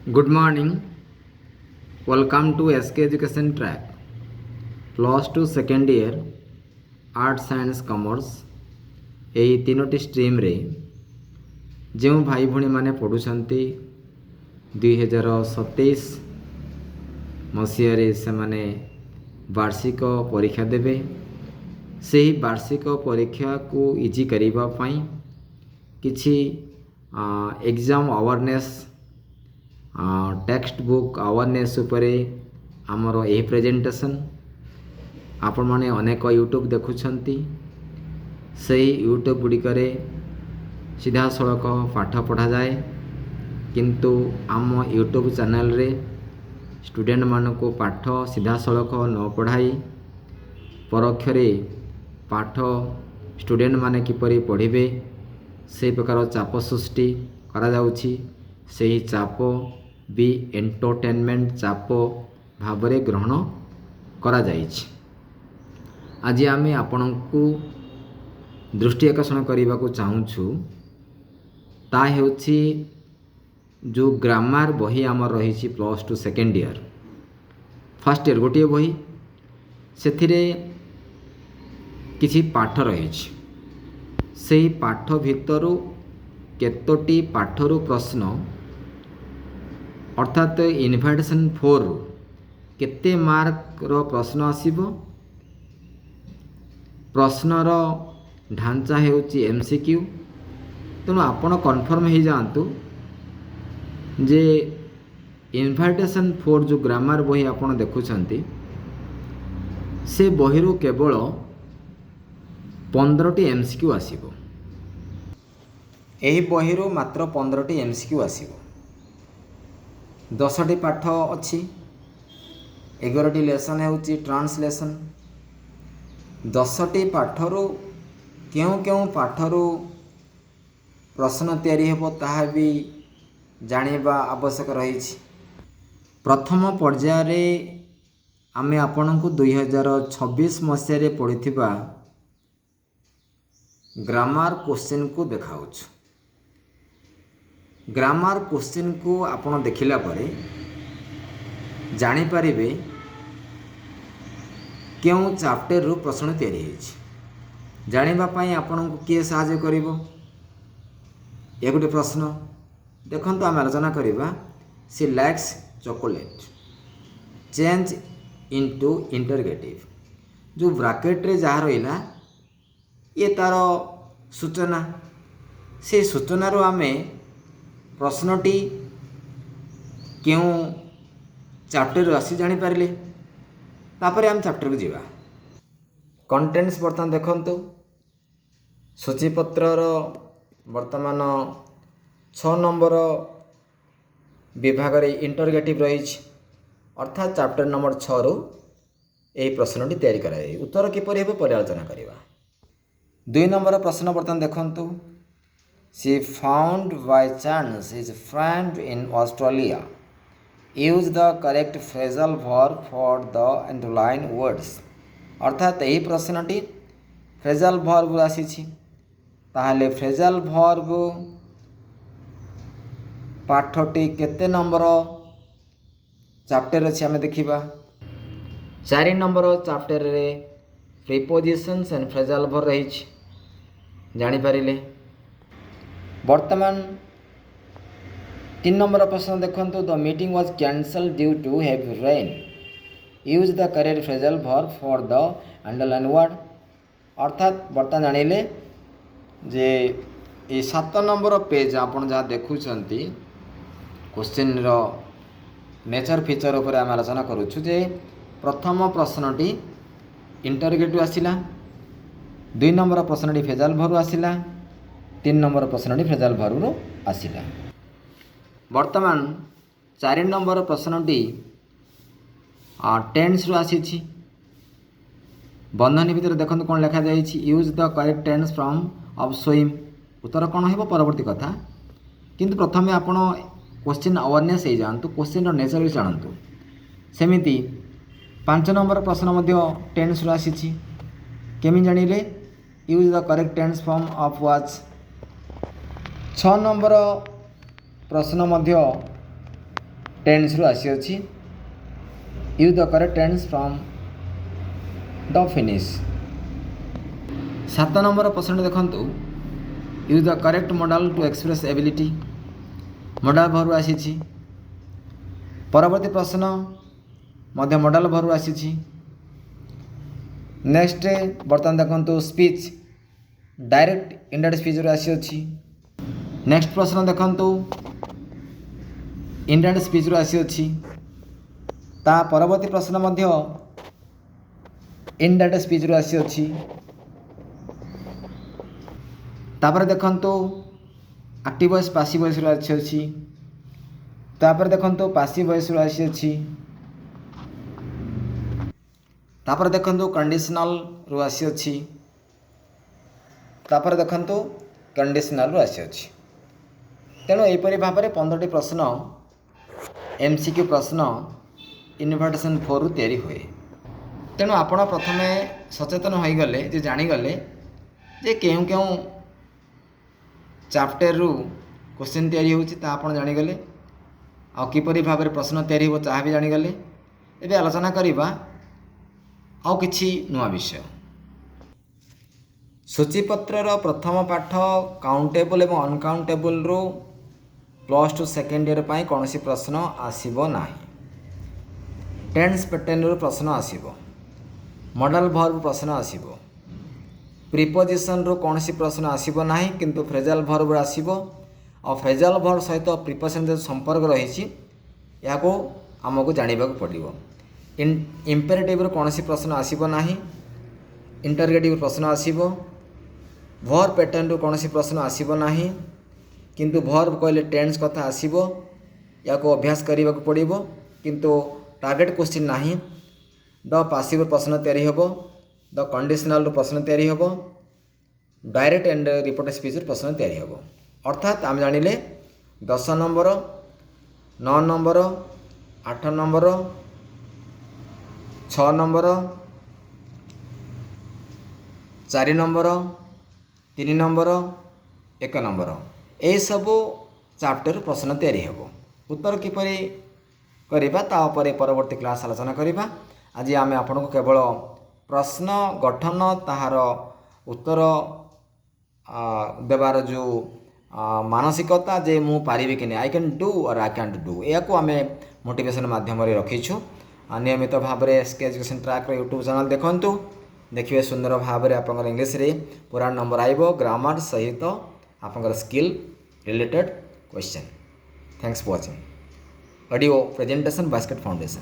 Good morning. Welcome to SK Education Track. Plus 2 second year Arts Science Commerce ଏହି ତିନୋଟି ଷ୍ଟ୍ରିମ୍ରେ ଯେଉଁ ଭାଇ ଭଉଣୀମାନେ ପଢ଼ୁଛନ୍ତି 2027 ମସିହାରେ ସେମାନେ ବାର୍ଷିକ ପରୀକ୍ଷା ଦେବେ। ସେହି ବାର୍ଷିକ ପରୀକ୍ଷାକୁ ଇଜି କରିବା ପାଇଁ କିଛି exam awareness text book awareness उपरे आमर यही प्रेजेंटेशन आपण माने अनेक यूट्यूब देखुछंती से यूट्यूब गुड़िकर सीधा सड़क पाठ पढ़ा जाए किंतु आम यूट्यूब चैनल रे स्टूडेंट मानक पाठ सीधा सड़क न पढ़ाई परोक्षरे पाठ स्टूडेंट माने किपरि पढ़िबे से प्रकार चाप सृष्टि करा जाउछि। सेही चाप भी एंटरटेनमेंट चाप भावरे ग्रहण करा जाइछि। आज आमे आपनकु दृष्टि आकर्षण करने को चाहूँ ता हेउछि जो ग्रामर बही आमर रही plus two second year first year गोटे बही से किछि पाठ रही से पाठ भितर केतोटी पाठरू प्रश्न अर्थात इनविटेशन 4 केते मार्क रो प्रश्न आसीबो। प्रश्नर ढांचा हेउची एमसीक्यू तेणु आपण कन्फर्म हो जातु जे इनविटेशन 4 जो ग्रामर बही आपण देखुछंती से बहिरू केवल 15टी एमसीक्यू आसीबो। एही बहिरू मात्र 15टी एमसीक्यू आसीबो। 10टी पाठ अच्छी 11टी लेसन हेउची ट्रांसलेशन। 10टी पाठरू क्यों पाठरू प्रश्न तैयारी हेबो ताहा भी जानिबा आवश्यक रही। प्रथम पर्याय आमे आपनकु 2026 मसीह पढ़िथिबा ग्रामर क्वेश्चन को देखाउछु। ग्रामर क्वेश्चन को आपण देखिला परे जानी पारिबे क्यों चैप्टर रु प्रश्न तैयारी होइछि। जानिबा पई आपनकु किए सहायता करिवो ए गोटे प्रश्न देखंतु आम आलोचना करिबा। She likes chocolate change into interrogative जो ब्रैकेट रे जहा रहिला ये तार सूचना से सूचना रो आमे प्रश्नटी क्यों चैप्टर आसी जानी पारिले तापर आम चैप्टर को जीवा। कंटेंट्स बर्तमान देखंतु सूचीपत्र वर्तमान 6 नंबर विभाग रे इंटरगेटिव रही अर्थात चैप्टर नंबर 6 रु यही प्रश्नटी तैयारी कराई। उत्तर किपरि हेबो पर्यालोचना करिवा। 2 नंबर प्रश्न बर्तमान देखंतु She found by chance his friend in Australia. Use the correct phrasal verb for the underlined words. अर्थात यही प्रश्नटी फ्रेजाल भर्ब आसी ताहले फ्रेजाल भर्ब पाठटी केते नंबर चैप्टर अच्छे आम देखा। 4 नंबर चैप्टर रे प्रीपोजिशंस एंड फ्रेजाल भर्ब रही जानी पारिले। वर्तमान 3 नंबर प्रश्न देखंतु the meeting was cancelled due to heavy rain. Use the correct phrasal verb for the underline word. अर्थात बर्तमान जानिले जे ये 7 नंबर पेज आपण जहाँ देखुछंती क्वेश्चन रो नेचर फीचर उपर आम आलोचना करूछु जे प्रथम प्रश्नटी इंटरगेटिव आसिला। 2 नंबर प्रश्नटी फ्रेजल वर्ब आसिला। 3 नंबर प्रश्नटी फ्रेजल वर्ब आसिला। वर्तमान 4 नंबर प्रश्नटी टेंस रु आसी बंधनी भितर देखंतु कोन लिखा जाइछि। Use the correct tense from of swim. उत्तर कोन हेबो परवर्ती कथा किंतु प्रथमे आपण क्वेश्चन अवेयरनेस हे जानतु क्वेश्चन रो नेचर भी जानतु। सेमिति 5 नंबर प्रश्न मध्य टेंस रु आसी केमि जानिले। Use the correct tense from of watch. 6 number प्रश्न मध्य टेन्स रु आसी अछि use the correct tense from the finish. 7 number प्रश्न देखंतु use the correct modal to express ability modal भर आसी। परवर्ती प्रश्न मध्य मॉडल भर आसी। नेक्स्ट बर्तमान देखंतु स्पीच डायरेक्ट इनडायरेक्ट स्पीच रो आसी अछि। नेक्स्ट प्रश्न देखंतु इनडायरेक्ट स्पीच रो आसी अछि। ता परवर्ती प्रश्न मध्य इनडायरेक्ट स्पीच रो आसी अछि। तापर देखंतु एक्टिव वॉइस पासिव वॉइस रो आसी अछि। तापर देखंतु पासिव वॉइस रो आसी अछि। तापर देखंतु कंडीशनल रो आसी अछि। तापर देखंतु कंडीशनल रो आसी अछि। तेणु एहिपरि भाव में 15टी प्रश्न एमसीक्यू प्रश्न इन्विटेशन 4 रु तैयारी हुए। तेणु आपण प्रथमे सचेतन हो गले जे जानीगले जे केउ केउ चैप्टर रु क्वेश्चन तैयारी होछि ता आपण जानीगले आ किपरि भाव में प्रश्न तैयारी हो ताहा भी जानीगले। एबे आलोचना करिबा आउ किछि नुआ विषय। सूचीपत्रर प्रथम पाठ काउंटेबल एवं अनकाउंटेबल रु +2 सेकेंड ईयर पाई कौनसी प्रश्न आसीबो नाही। टेन्स पैटर्न रु प्रश्न आसीबो। मॉडल वर्ब प्रश्न आसीबो। प्रीपोजिशन रु कौनसी प्रश्न आसीबो नाही किंतु फ्रेजाल वर्ब आसीबो और फ्रेजाल वर्ब सहित प्रीपोजिशन जो संपर्क रही याको आमको जानिबा पड़िबो। इंपेरेटिव रु कौनसी प्रश्न आसीबो नाही। इंटरगेटिव प्रश्न आसीबो। वर्ब पैटर्न रु कौनसी प्रश्न आसीबो नाही किंतु वर्ब कहले टेन्स कथा आसीबो याको अभ्यास करने को पड़िबो किंतु टार्गेट क्वेश्चन नाही। द पासिव प्रश्न तैयारी हेबो। द कंडीशनल प्रश्न तैयारी हेबो। डायरेक्ट एंड रिपोर्ट स्पीच प्रश्न तैयारी हेबो। अर्थात आम जानिले 10 number 9 number 8 number 6 number 4 number 3 number 1 number A सबु चैप्टर प्रश्न तैयारी हेबो। उत्तर किपरि करिबा ता उपरे परवर्ती क्लास आलोचना करिबा। आज आम आपन को केवल प्रश्न गठन ताहार उत्तर देवार जो मानसिकता जे मु पारिबे कि आई कैन डू और आई कैंट डू या को आम मोटिवेशन माध्यम रे रखीछु। नियमित भाव में SK education track YouTube channel देखंतु देखिए सुंदर भाव में आप इंग्लीश रे पूरा नंबर आइबो ग्रामर सहित आप skill related question. Thanks for watching audio presentation basket foundation.